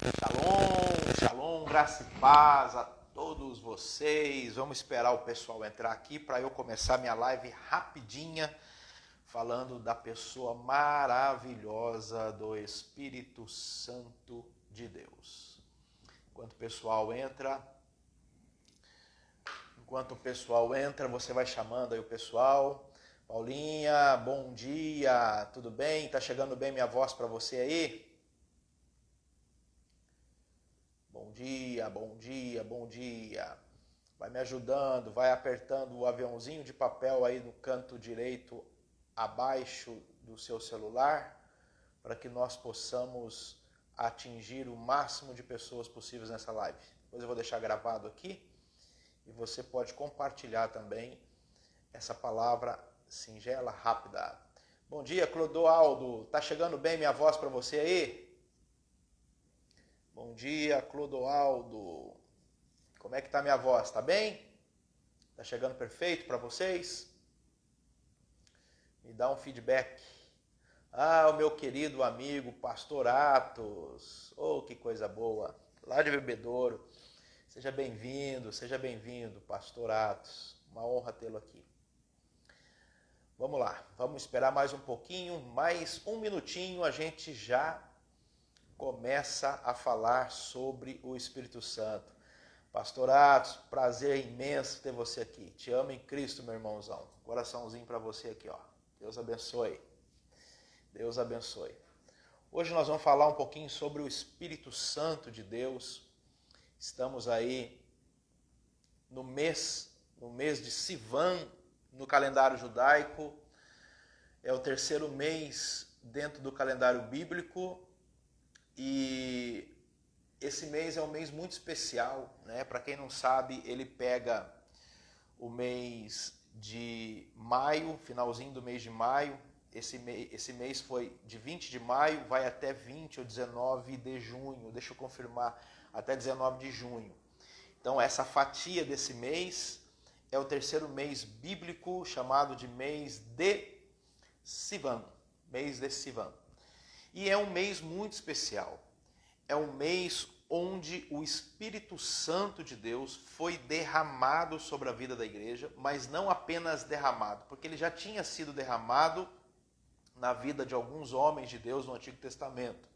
Shalom, shalom, graça e paz a todos vocês. Vamos esperar o pessoal entrar aqui para eu começar minha live rapidinha, falando da pessoa maravilhosa do Espírito Santo de Deus. Enquanto o pessoal entra, você vai chamando aí o pessoal. Paulinha, bom dia, tudo bem? Tá chegando bem minha voz para você aí? Bom dia, bom dia, bom dia. Vai me ajudando, vai apertando o aviãozinho de papel aí no canto direito abaixo do seu celular, para que nós possamos atingir o máximo de pessoas possíveis nessa live. Depois eu vou deixar gravado aqui e você pode compartilhar também essa palavra singela, rápida. Bom dia, Clodoaldo. Tá chegando bem minha voz para você aí? Bom dia, Clodoaldo. Como é que tá minha voz? Tá bem? Tá chegando perfeito para vocês? Me dá um feedback. Ah, o meu querido amigo Pastor Atos. Oh, que coisa boa. Lá de Bebedouro. Seja bem-vindo, Pastor Atos. Uma honra tê-lo aqui. Vamos lá, vamos esperar mais um pouquinho, mais um minutinho, a gente já começa a falar sobre o Espírito Santo. Pastor Atos, prazer imenso ter você aqui. Te amo em Cristo, meu irmãozão. Coraçãozinho para você aqui, ó. Deus abençoe. Deus abençoe. Hoje nós vamos falar um pouquinho sobre o Espírito Santo de Deus. Estamos aí no mês de Sivan, no calendário judaico. É o terceiro mês dentro do calendário bíblico. E esse mês é um mês muito especial, né? Para quem não sabe, ele pega o mês de maio, finalzinho do mês de maio. Esse mês foi de 20 de maio, vai até 20 ou 19 de junho. Deixa eu confirmar, até 19 de junho. Então, essa fatia desse mês é o terceiro mês bíblico, chamado de mês de Sivan. Mês de Sivan. E é um mês muito especial. É um mês onde o Espírito Santo de Deus foi derramado sobre a vida da igreja, mas não apenas derramado, porque ele já tinha sido derramado na vida de alguns homens de Deus no Antigo Testamento.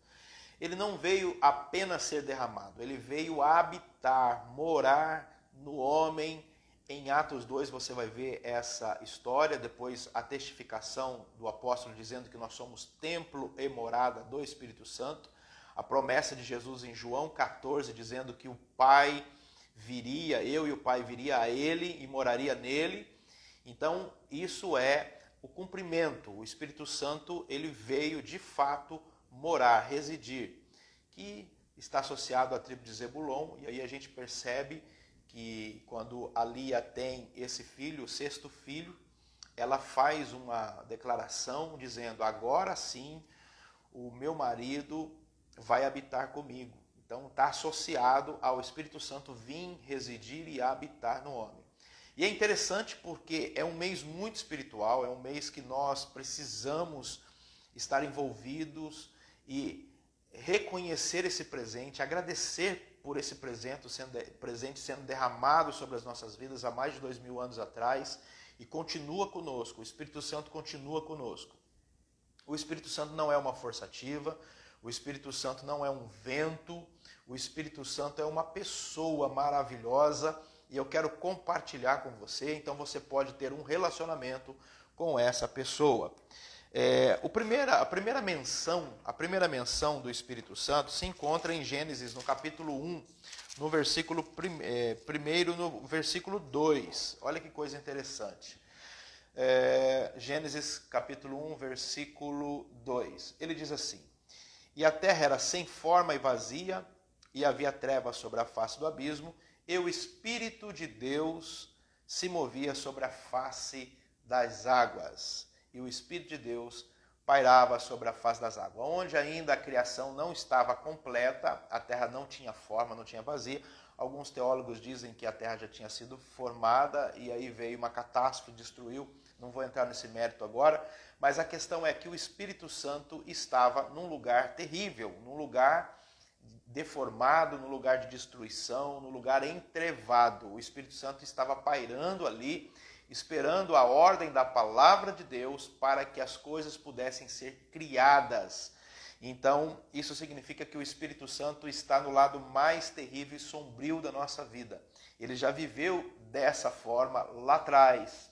Ele não veio apenas ser derramado, ele veio habitar, morar no homem. Em Atos 2 você vai ver essa história, depois a testificação do apóstolo dizendo que nós somos templo e morada do Espírito Santo. A promessa de Jesus em João 14 dizendo que o Pai viria, eu e o Pai viria a ele e moraria nele. Então isso é o cumprimento. O Espírito Santo ele veio de fato morar, residir, que está associado à tribo de Zebulon. E aí a gente percebe que quando a Lia tem esse filho, o sexto filho, ela faz uma declaração dizendo: agora sim o meu marido vai habitar comigo. Então está associado ao Espírito Santo vir, residir e habitar no homem. E é interessante porque é um mês muito espiritual, é um mês que nós precisamos estar envolvidos e reconhecer esse presente, agradecer por esse presente sendo derramado sobre as nossas vidas há mais de 2000 anos atrás e continua conosco. O Espírito Santo continua conosco. O Espírito Santo não é uma forçativa, o Espírito Santo não é um vento, o Espírito Santo é uma pessoa maravilhosa e eu quero compartilhar com você, então você pode ter um relacionamento com essa pessoa. A primeira menção do Espírito Santo se encontra em Gênesis, no capítulo 1, no versículo 1, no versículo 2. Olha que coisa interessante. Gênesis capítulo 1, versículo 2. Ele diz assim: e a terra era sem forma e vazia, e havia trevas sobre a face do abismo, e o Espírito de Deus se movia sobre a face das águas. E o Espírito de Deus pairava sobre a face das águas. Onde ainda a criação não estava completa, a terra não tinha forma, não tinha vazia. Alguns teólogos dizem que a terra já tinha sido formada e aí veio uma catástrofe, destruiu. Não vou entrar nesse mérito agora, mas a questão é que o Espírito Santo estava num lugar terrível, num lugar deformado, no lugar de destruição, no lugar entrevado. O Espírito Santo estava pairando ali, esperando a ordem da palavra de Deus para que as coisas pudessem ser criadas. Então, isso significa que o Espírito Santo está no lado mais terrível e sombrio da nossa vida. Ele já viveu dessa forma lá atrás.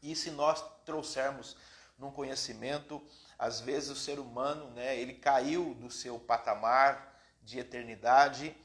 E se nós trouxermos num conhecimento, às vezes o ser humano, ele caiu do seu patamar de eternidade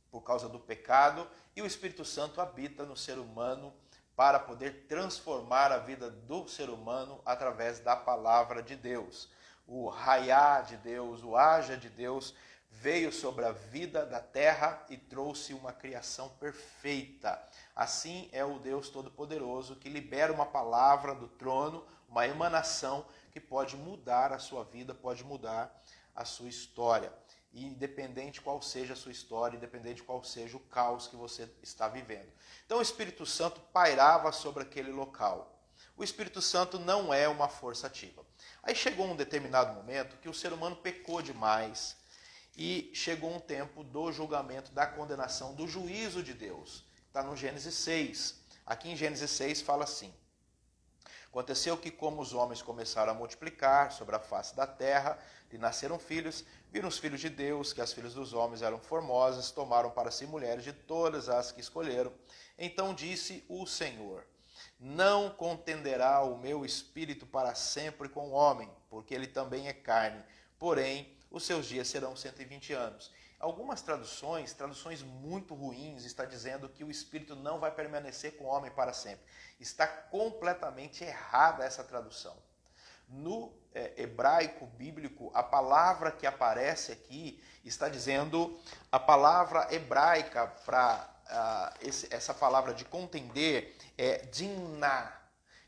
por causa do pecado, e o Espírito Santo habita no ser humano para poder transformar a vida do ser humano através da palavra de Deus. O raiá de Deus, o haja de Deus, veio sobre a vida da terra e trouxe uma criação perfeita. Assim é o Deus Todo-Poderoso que libera uma palavra do trono, uma emanação que pode mudar a sua vida, pode mudar a sua história. E independente qual seja a sua história, independente qual seja o caos que você está vivendo. Então o Espírito Santo pairava sobre aquele local. O Espírito Santo não é uma força ativa. Aí chegou um determinado momento que o ser humano pecou demais e chegou um tempo do julgamento, da condenação, do juízo de Deus. Está no Gênesis 6. Aqui em Gênesis 6 fala assim: aconteceu que, como os homens começaram a multiplicar sobre a face da terra, lhe nasceram filhos, viram os filhos de Deus, que as filhas dos homens eram formosas, tomaram para si mulheres de todas as que escolheram. Então disse o Senhor: não contenderá o meu espírito para sempre com o homem, porque ele também é carne, porém os seus dias serão 120 anos. Algumas traduções muito ruins, está dizendo que o Espírito não vai permanecer com o homem para sempre. Está completamente errada essa tradução. No hebraico bíblico, a palavra que aparece aqui está dizendo, a palavra hebraica para essa palavra de contender é dinná,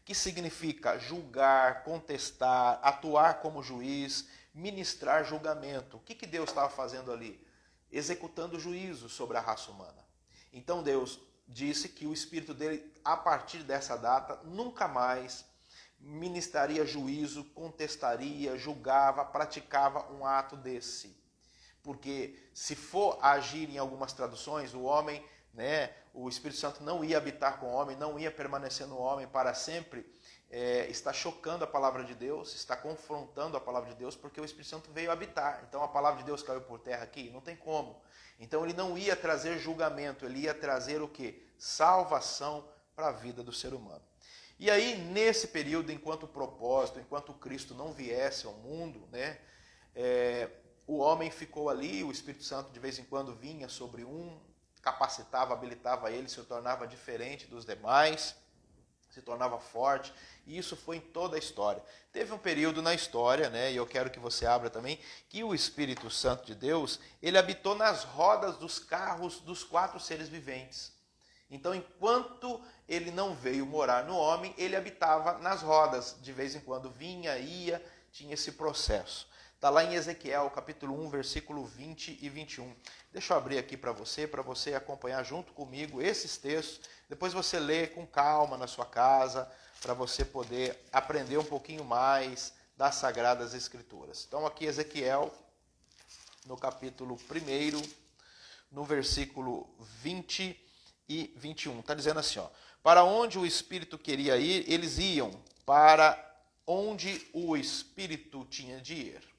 que significa julgar, contestar, atuar como juiz, ministrar julgamento. O que Deus estava fazendo ali? Executando juízo sobre a raça humana. Então Deus disse que o Espírito dele, a partir dessa data, nunca mais ministraria juízo, contestaria, julgava, praticava um ato desse. Porque se for agir em algumas traduções, o homem, o Espírito Santo não ia habitar com o homem, não ia permanecer no homem para sempre, está chocando a palavra de Deus, está confrontando a palavra de Deus, porque o Espírito Santo veio habitar. Então a palavra de Deus caiu por terra aqui? Não tem como. Então ele não ia trazer julgamento, ele ia trazer o quê? Salvação para a vida do ser humano. E aí, nesse período, enquanto propósito, enquanto Cristo não viesse ao mundo, o homem ficou ali, o Espírito Santo de vez em quando vinha sobre capacitava, habilitava ele, se tornava diferente dos demais, se tornava forte, e isso foi em toda a história. Teve um período na história, e eu quero que você abra também, que o Espírito Santo de Deus, ele habitou nas rodas dos carros dos 4 seres viventes. Então, enquanto ele não veio morar no homem, ele habitava nas rodas, de vez em quando vinha, ia, tinha esse processo. Está lá em Ezequiel, capítulo 1, versículo 20 e 21. Deixa eu abrir aqui para você acompanhar junto comigo esses textos. Depois você lê com calma na sua casa, para você poder aprender um pouquinho mais das Sagradas Escrituras. Então aqui Ezequiel, no capítulo 1, no versículo 20 e 21. Está dizendo assim, para onde o Espírito queria ir, eles iam, para onde o Espírito tinha de ir.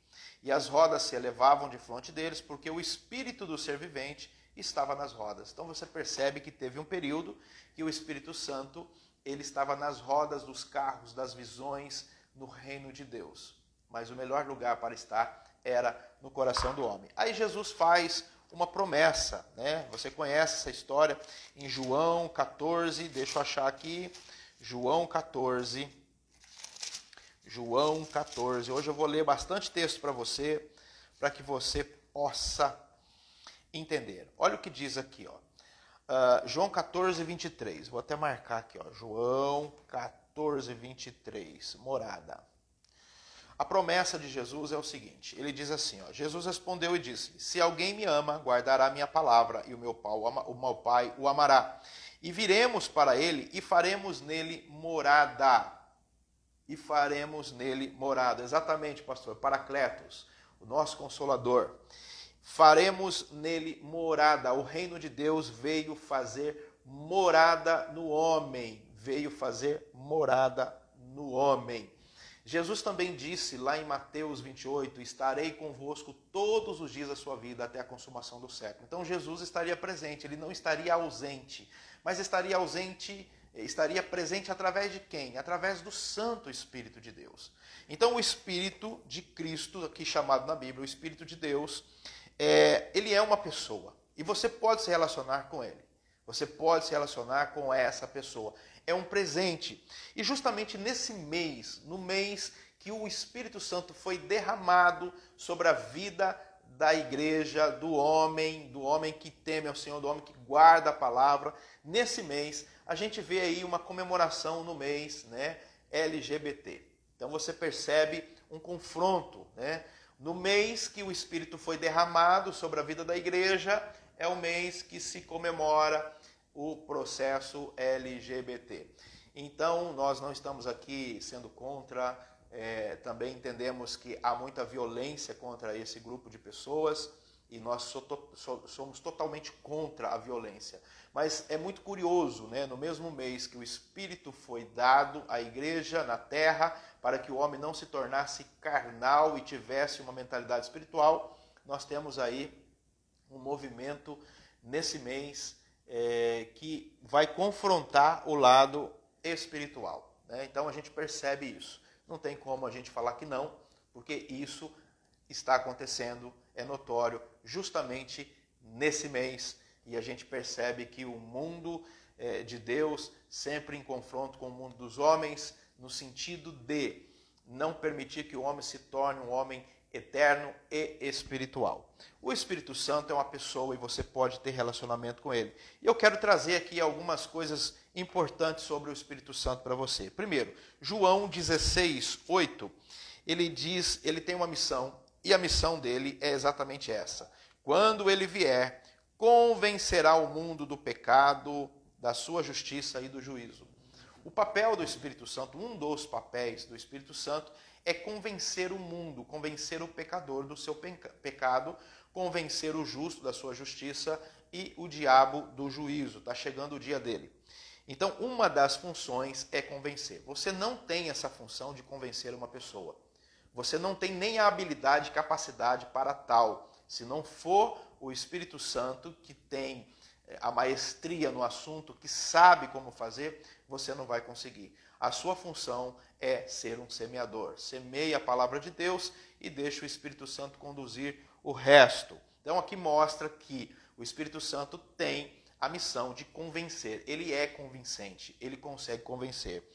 E as rodas se elevavam de fronte deles, porque o Espírito do ser vivente estava nas rodas. Então você percebe que teve um período que o Espírito Santo ele estava nas rodas dos carros, das visões, no reino de Deus. Mas o melhor lugar para estar era no coração do homem. Aí Jesus faz uma promessa, Você conhece essa história em João 14, deixa eu achar aqui, João 14. Hoje eu vou ler bastante texto para que você possa entender. Olha o que diz aqui, João 14, 23. Vou até marcar aqui, João 14, 23. Morada. A promessa de Jesus é o seguinte, ele diz assim, Jesus respondeu e disse, se alguém me ama, guardará minha palavra, e o meu pai o amará. E viremos para ele e faremos nele morada. Exatamente, pastor, Paracletos, o nosso Consolador. faremos nele morada. O reino de Deus veio fazer morada no homem. Veio fazer morada no homem. Jesus também disse lá em Mateus 28, estarei convosco todos os dias da sua vida até a consumação do século. Então Jesus estaria presente, ele não estaria ausente, mas estaria presente através de quem? Através do Santo Espírito de Deus. Então o Espírito de Cristo, aqui chamado na Bíblia, o Espírito de Deus, ele é uma pessoa e você pode se relacionar com ele. Você pode se relacionar com essa pessoa. É um presente. E justamente nesse mês, no mês que o Espírito Santo foi derramado sobre a vida da igreja, do homem que teme ao Senhor, do homem que guarda a palavra, nesse mês a gente vê aí uma comemoração no mês, né, LGBT. Então você percebe um confronto, né? No mês que o Espírito foi derramado sobre a vida da igreja, é o mês que se comemora o processo LGBT. Então, nós não estamos aqui sendo contra, também entendemos que há muita violência contra esse grupo de pessoas e nós somos totalmente contra a violência. Mas é muito curioso, né? No mesmo mês que o Espírito foi dado à igreja na terra para que o homem não se tornasse carnal e tivesse uma mentalidade espiritual, nós temos aí um movimento nesse mês que vai confrontar o lado espiritual, né? Então a gente percebe isso. Não tem como a gente falar que não, porque isso está acontecendo, é notório, justamente nesse mês. E a gente percebe que o mundo de Deus, sempre em confronto com o mundo dos homens, no sentido de não permitir que o homem se torne um homem eterno e espiritual. O Espírito Santo é uma pessoa e você pode ter relacionamento com ele. E eu quero trazer aqui algumas coisas importantes sobre o Espírito Santo para você. Primeiro, João 16:8, ele tem uma missão, e a missão dele é exatamente essa. Quando ele vier, convencerá o mundo do pecado, da sua justiça e do juízo. O papel do Espírito Santo, um dos papéis do Espírito Santo, é convencer o mundo, convencer o pecador do seu pecado, convencer o justo da sua justiça e o diabo do juízo. Está chegando o dia dele. Então, uma das funções é convencer. Você não tem essa função de convencer uma pessoa. Você não tem nem a habilidade e capacidade para tal. Se não for o Espírito Santo, que tem a maestria no assunto, que sabe como fazer, você não vai conseguir. A sua função é ser um semeador. Semeie a palavra de Deus e deixe o Espírito Santo conduzir o resto. Então aqui mostra que o Espírito Santo tem a missão de convencer. Ele é convincente, ele consegue convencer.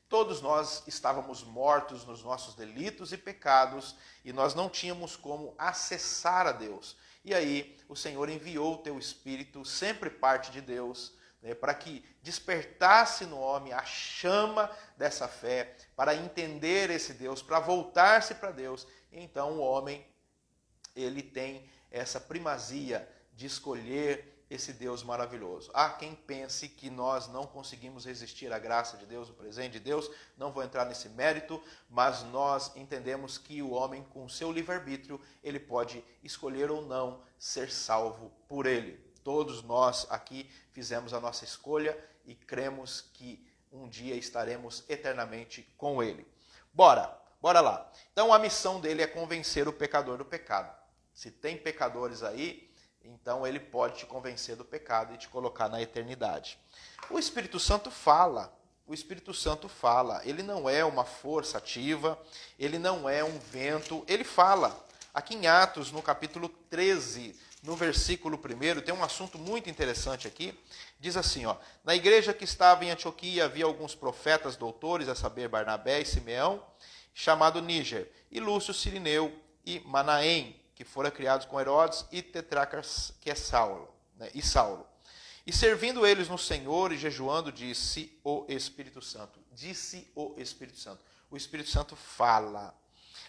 Todos nós estávamos mortos nos nossos delitos e pecados e nós não tínhamos como acessar a Deus. E aí o Senhor enviou o teu Espírito, sempre parte de Deus, né, para que despertasse no homem a chama dessa fé, para entender esse Deus, para voltar-se para Deus. E então o homem, ele tem essa primazia de escolher esse Deus maravilhoso. Há quem pense que nós não conseguimos resistir à graça de Deus, o presente de Deus, não vou entrar nesse mérito, mas nós entendemos que o homem, com seu livre-arbítrio, ele pode escolher ou não ser salvo por ele. Todos nós aqui fizemos a nossa escolha e cremos que um dia estaremos eternamente com ele. Bora lá. Então a missão dele é convencer o pecador do pecado. Se tem pecadores aí, então ele pode te convencer do pecado e te colocar na eternidade. O Espírito Santo fala. O Espírito Santo fala. Ele não é uma força ativa, ele não é um vento, ele fala. Aqui em Atos, no capítulo 13, no versículo 1, tem um assunto muito interessante aqui. Diz assim, ó: na igreja que estava em Antioquia havia alguns profetas doutores, a saber, Barnabé e Simeão, chamado Níger, e Lúcio Cirineu e Manaém, que foram criados com Herodes, e Tetrarcas, que é Saulo, né, e Saulo. E servindo eles no Senhor e jejuando, disse o Espírito Santo. Disse o Espírito Santo. O Espírito Santo fala: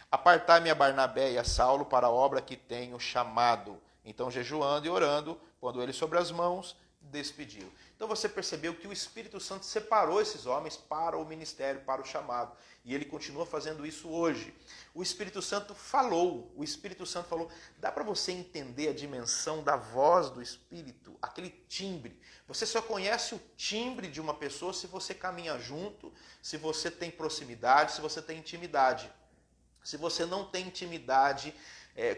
apartai-me a Barnabé e a Saulo para a obra que tenho chamado. Então, jejuando e orando, pondo eles sobre as mãos, despedi-lo. Então você percebeu que o Espírito Santo separou esses homens para o ministério, para o chamado. E ele continua fazendo isso hoje. O Espírito Santo falou. Dá para você entender a dimensão da voz do Espírito? Aquele timbre. Você só conhece o timbre de uma pessoa se você caminha junto, se você tem proximidade, se você tem intimidade. Se você não tem intimidade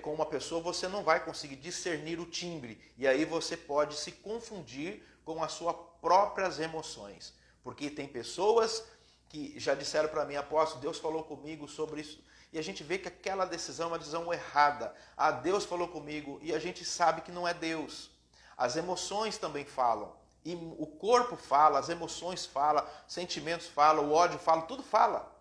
com uma pessoa, você não vai conseguir discernir o timbre. E aí você pode se confundir com as suas próprias emoções. Porque tem pessoas que já disseram para mim, apóstolo, Deus falou comigo sobre isso. E a gente vê que aquela decisão é uma decisão errada. Ah, Deus falou comigo e a gente sabe que não é Deus. As emoções também falam. E o corpo fala, as emoções falam, sentimentos falam, o ódio fala, tudo fala.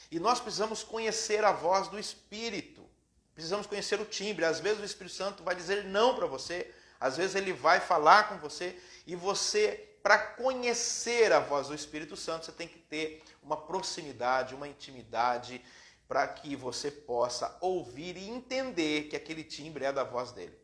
E nós precisamos conhecer a voz do Espírito. Precisamos conhecer o timbre. Às vezes o Espírito Santo vai dizer não para você. Às vezes ele vai falar com você. E você, para conhecer a voz do Espírito Santo, você tem que ter uma proximidade, uma intimidade, para que você possa ouvir e entender que aquele timbre é da voz dele.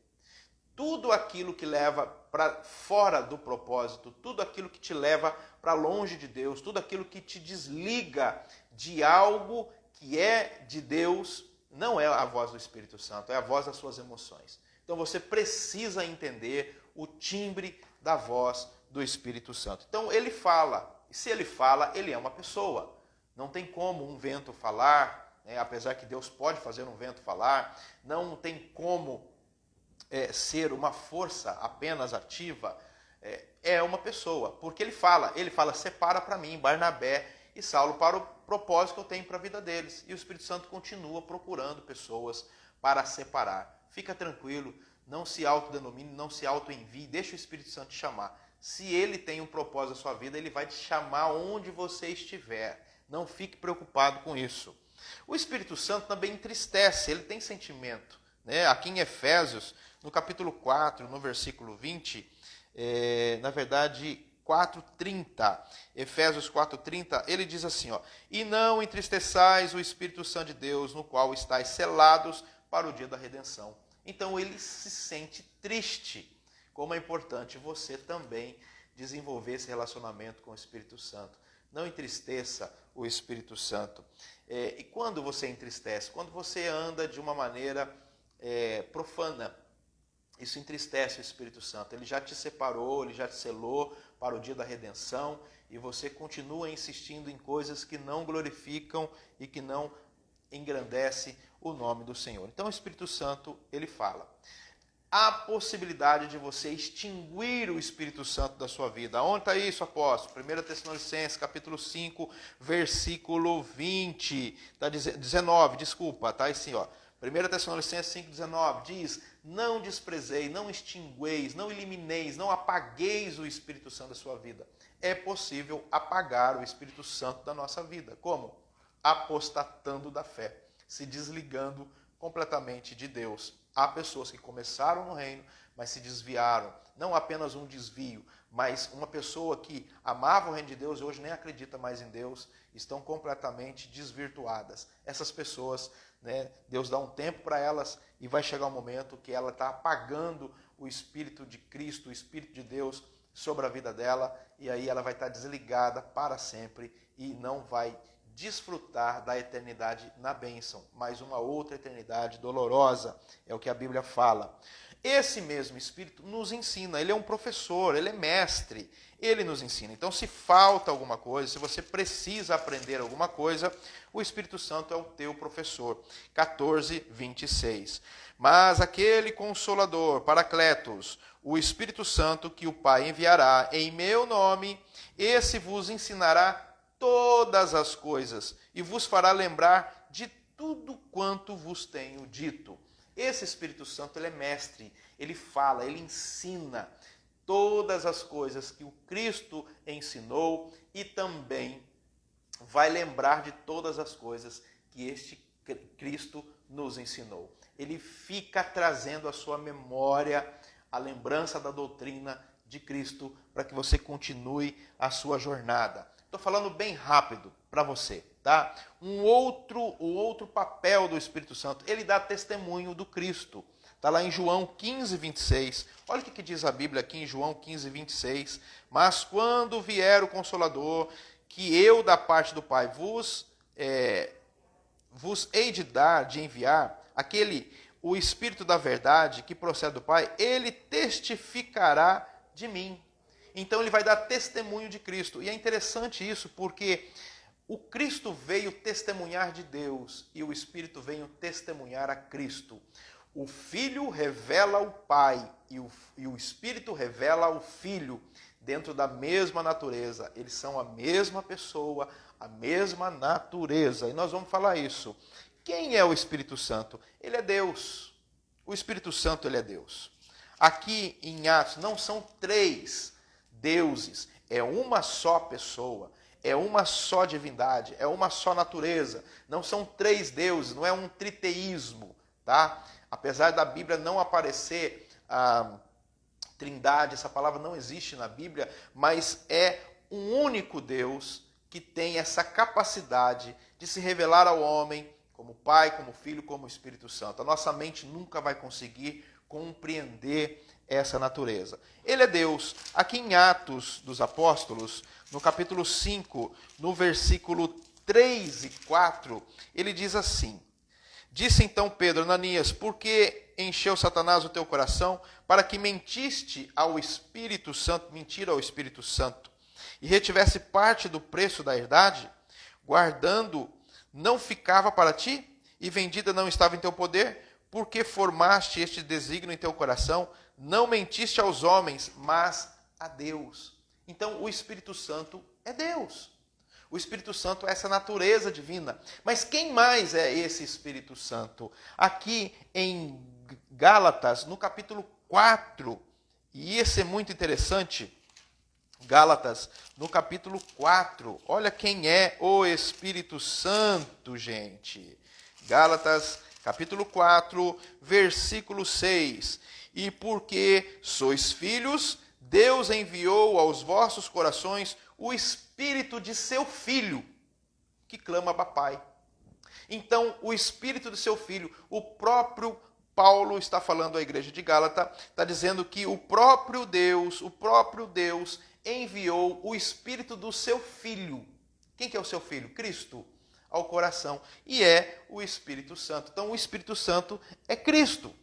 Tudo aquilo que leva para fora do propósito, tudo aquilo que te leva para longe de Deus, tudo aquilo que te desliga de algo que é de Deus, não é a voz do Espírito Santo, é a voz das suas emoções. Então você precisa entender o timbre da voz do Espírito Santo. Então ele fala, e se ele fala, ele é uma pessoa. Não tem como um vento falar, apesar que Deus pode fazer um vento falar, não tem como ser uma força apenas ativa, é uma pessoa, porque ele fala, separa para mim Barnabé e Saulo para o propósito que eu tenho para a vida deles. E o Espírito Santo continua procurando pessoas para separar. Fica tranquilo, não se autodenomine, não se autoenvie, deixa o Espírito Santo te chamar. Se ele tem um propósito na sua vida, ele vai te chamar onde você estiver. Não fique preocupado com isso. O Espírito Santo também entristece, ele tem sentimento. Aqui em Efésios, no capítulo 4, no versículo 20, na verdade 4:30, Efésios 4:30, ele diz assim, e não entristeçais o Espírito Santo de Deus, no qual estáis selados para o dia da redenção. Então ele se sente triste. Como é importante você também desenvolver esse relacionamento com o Espírito Santo. Não entristeça o Espírito Santo. E quando você entristece? Quando você anda de uma maneira profana. Isso entristece o Espírito Santo. Ele já te separou, ele já te selou para o dia da redenção e você continua insistindo em coisas que não glorificam e que não engrandecem o nome do Senhor. Então o Espírito Santo, ele fala. Há possibilidade de você extinguir o Espírito Santo da sua vida. Onde está isso, apóstolo? 1 Tessalonicenses, capítulo 5, versículo 20. 19, desculpa, tá assim, 1 Tessalonicenses 5,19 diz, não desprezeis, não extingueis, não elimineis, não apagueis o Espírito Santo da sua vida. É possível apagar o Espírito Santo da nossa vida. Como? Apostatando da fé, se desligando completamente de Deus. Há pessoas que começaram no reino, mas se desviaram. Não apenas um desvio, mas uma pessoa que amava o reino de Deus e hoje nem acredita mais em Deus, estão completamente desvirtuadas. Essas pessoas, Deus dá um tempo para elas e vai chegar um momento que ela está apagando o Espírito de Cristo, o Espírito de Deus sobre a vida dela, e aí ela vai estar desligada para sempre e não vai desfrutar da eternidade na bênção, mas uma outra eternidade dolorosa, é o que a Bíblia fala. Esse mesmo Espírito nos ensina, ele é um professor, ele é mestre, ele nos ensina. Então, se falta alguma coisa, se você precisa aprender alguma coisa, o Espírito Santo é o teu professor. 14:26. Mas aquele Consolador, Paracletos, o Espírito Santo que o Pai enviará em meu nome, esse vos ensinará todas as coisas e vos fará lembrar de tudo quanto vos tenho dito. Esse Espírito Santo, ele é mestre, ele fala, ele ensina todas as coisas que o Cristo ensinou e também vai lembrar de todas as coisas que este Cristo nos ensinou. Ele fica trazendo à sua memória a lembrança da doutrina de Cristo para que você continue a sua jornada. Estou falando bem rápido para você, tá? O outro papel do Espírito Santo, ele dá testemunho do Cristo. Está lá em João 15, 26. Olha o que diz a Bíblia aqui em João 15, 26. Mas quando vier o Consolador, que eu da parte do Pai vos hei de dar, de enviar, o Espírito da verdade que procede do Pai, ele testificará de mim. Então ele vai dar testemunho de Cristo. E é interessante isso, porque o Cristo veio testemunhar de Deus e o Espírito veio testemunhar a Cristo. O Filho revela o Pai e o Espírito revela o Filho dentro da mesma natureza. Eles são a mesma pessoa, a mesma natureza. E nós vamos falar isso. Quem é o Espírito Santo? Ele é Deus. O Espírito Santo, ele é Deus. Aqui em Atos não são 3 deuses, é uma só pessoa, é uma só divindade, é uma só natureza. Não são 3 deuses, não é um triteísmo, tá? Apesar da Bíblia não aparecer a Trindade, essa palavra não existe na Bíblia, mas é um único Deus que tem essa capacidade de se revelar ao homem como Pai, como Filho, como Espírito Santo. A nossa mente nunca vai conseguir compreender essa natureza. Ele é Deus. Aqui em Atos dos Apóstolos, no capítulo 5, no versículo 3 e 4, ele diz assim: Disse então Pedro, Ananias, por que encheu Satanás o teu coração para que mentiste ao Espírito Santo, mentira ao Espírito Santo, e retivesse parte do preço da herdade, guardando não ficava para ti, e vendida não estava em teu poder? Porque formaste este desígnio em teu coração, não mentiste aos homens, mas a Deus. Então o Espírito Santo é Deus. O Espírito Santo é essa natureza divina. Mas quem mais é esse Espírito Santo? Aqui em Gálatas, no capítulo 4, e esse é muito interessante, Gálatas, no capítulo 4, olha quem é o Espírito Santo, gente. Gálatas, capítulo 4, versículo 6. E porque sois filhos, Deus enviou aos vossos corações o Espírito de seu Filho, que clama Abba Pai. Então, o Espírito de seu Filho, o próprio Paulo está falando à igreja de Gálata, está dizendo que o próprio Deus enviou o Espírito do seu Filho. Quem que é o seu Filho? Cristo, ao coração. E é o Espírito Santo. Então, o Espírito Santo é Cristo.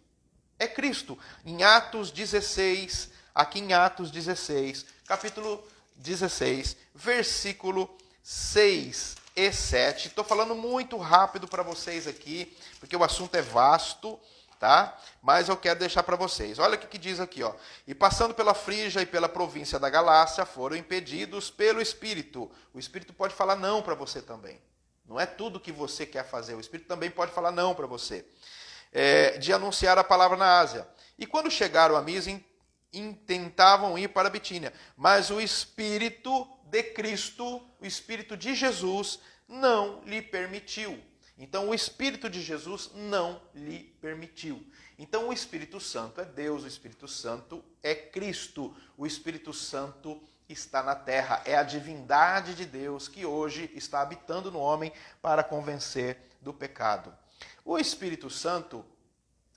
É Cristo. Em Atos 16, aqui em Atos 16, capítulo 16, versículo 6 e 7. Estou falando muito rápido para vocês aqui, porque o assunto é vasto, tá? Mas eu quero deixar para vocês. Olha o que diz aqui, ó. E passando pela Frígia e pela província da Galácia, foram impedidos pelo Espírito. O Espírito pode falar não para você também. Não é tudo que você quer fazer. O Espírito também pode falar não para você. De anunciar a palavra na Ásia. E quando chegaram a Mísia, intentavam ir para a Bitínia. Mas o Espírito de Cristo, o Espírito de Jesus, não lhe permitiu. Então, o Espírito de Jesus não lhe permitiu. Então, o Espírito Santo é Deus, o Espírito Santo é Cristo. O Espírito Santo está na terra. É a divindade de Deus que hoje está habitando no homem para convencer do pecado. O Espírito Santo,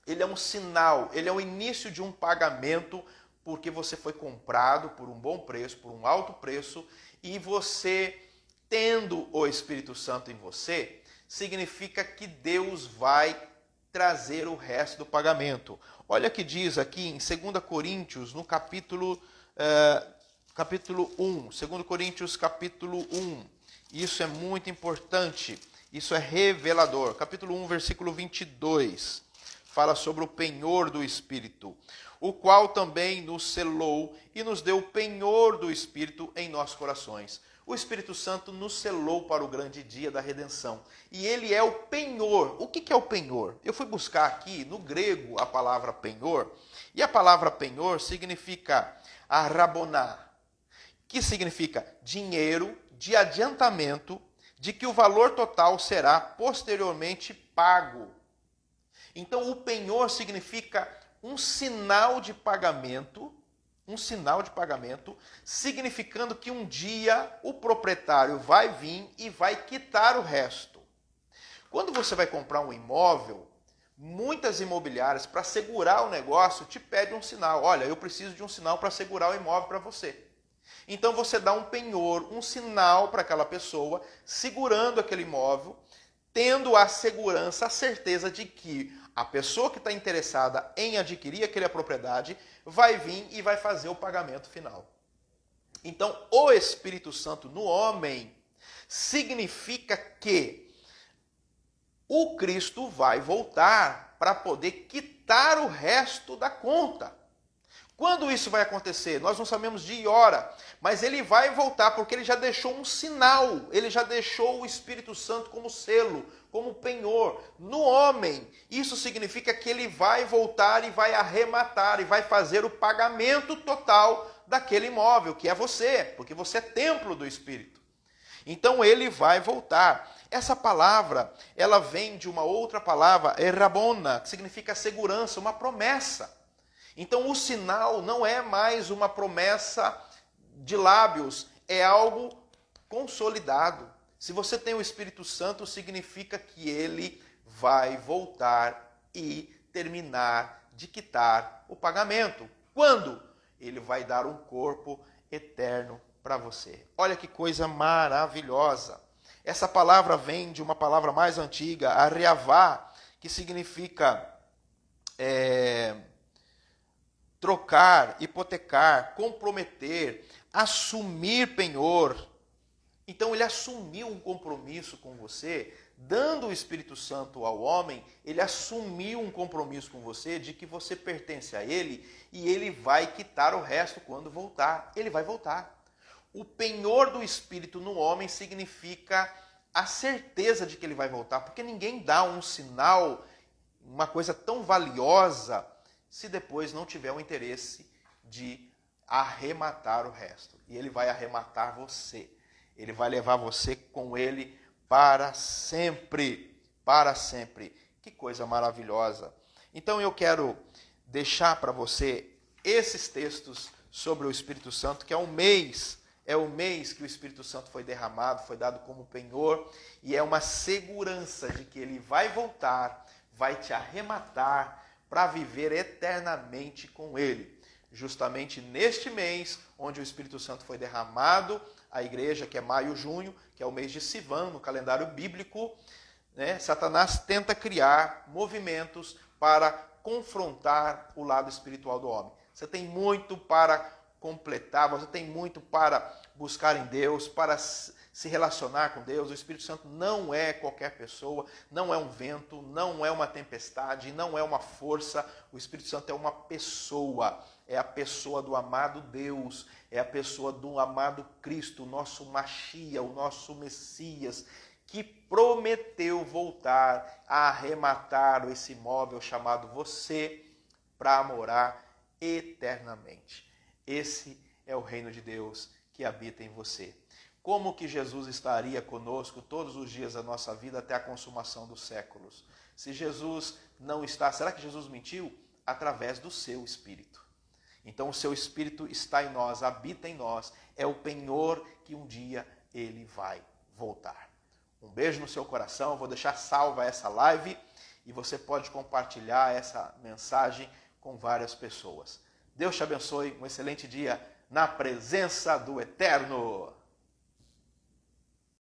ele é um sinal, ele é o início de um pagamento, porque você foi comprado por um bom preço, por um alto preço, e você, tendo o Espírito Santo em você, significa que Deus vai trazer o resto do pagamento. Olha o que diz aqui em 2 Coríntios, no capítulo 1. 2 Coríntios, capítulo 1. Isso é muito importante. Isso é revelador. Capítulo 1, versículo 22. Fala sobre o penhor do Espírito, o qual também nos selou e nos deu o penhor do Espírito em nossos corações. O Espírito Santo nos selou para o grande dia da redenção. E ele é o penhor. O que é o penhor? Eu fui buscar aqui no grego a palavra penhor. E a palavra penhor significa araboná, que significa dinheiro de adiantamento de que o valor total será posteriormente pago. Então, o penhor significa um sinal de pagamento, significando que um dia o proprietário vai vir e vai quitar o resto. Quando você vai comprar um imóvel, Muitas imobiliárias, para segurar o negócio, te pedem um sinal. Olha, eu preciso de um sinal para segurar o imóvel para você. Então você dá um penhor, um sinal para aquela pessoa, segurando aquele imóvel, tendo a segurança, a certeza de que a pessoa que está interessada em adquirir aquela propriedade vai vir e vai fazer o pagamento final. Então, o Espírito Santo no homem significa que o Cristo vai voltar para poder quitar o resto da conta. Quando isso vai acontecer? Nós não sabemos dia e hora, mas ele vai voltar porque ele já deixou um sinal, ele já deixou o Espírito Santo como selo, como penhor no homem. Isso significa que ele vai voltar e vai arrematar e vai fazer o pagamento total daquele imóvel, que é você, porque você é templo do Espírito. Então ele vai voltar. Essa palavra, ela vem de uma outra palavra, errabona, que significa segurança, uma promessa. Então o sinal não é mais uma promessa de lábios, é algo consolidado. Se você tem o Espírito Santo, significa que ele vai voltar e terminar de quitar o pagamento. Quando? Ele vai dar um corpo eterno para você. Olha que coisa maravilhosa. Essa palavra vem de uma palavra mais antiga, arreavá, que significa trocar, hipotecar, comprometer, assumir penhor. Então ele assumiu um compromisso com você, dando o Espírito Santo ao homem, ele assumiu um compromisso com você de que você pertence a ele e ele vai quitar o resto quando voltar. Ele vai voltar. O penhor do Espírito no homem significa a certeza de que ele vai voltar, porque ninguém dá um sinal, uma coisa tão valiosa, se depois não tiver o interesse de arrematar o resto. E ele vai arrematar você. Ele vai levar você com ele para sempre. Para sempre. Que coisa maravilhosa. Então eu quero deixar para você esses textos sobre o Espírito Santo, que é o mês que o Espírito Santo foi derramado, foi dado como penhor, e é uma segurança de que ele vai voltar, vai te arrematar para viver eternamente com ele. Justamente neste mês, onde o Espírito Santo foi derramado, a igreja, que é maio, junho, que é o mês de Sivan, no calendário bíblico, né, Satanás tenta criar movimentos para confrontar o lado espiritual do homem. Você tem muito para completar, você tem muito para buscar em Deus, para se relacionar com Deus. O Espírito Santo não é qualquer pessoa, não é um vento, não é uma tempestade, não é uma força. O Espírito Santo é uma pessoa, é a pessoa do amado Deus, é a pessoa do amado Cristo, o nosso Machia, o nosso Messias, que prometeu voltar a arrematar esse imóvel chamado você para morar eternamente. Esse é o reino de Deus que habita em você. Como que Jesus estaria conosco todos os dias da nossa vida até a consumação dos séculos? Se Jesus não está, será que Jesus mentiu? Através do seu Espírito. Então o seu Espírito está em nós, habita em nós, é o penhor que um dia ele vai voltar. Um beijo no seu coração, vou deixar salva essa live e você pode compartilhar essa mensagem com várias pessoas. Deus te abençoe, um excelente dia na presença do Eterno.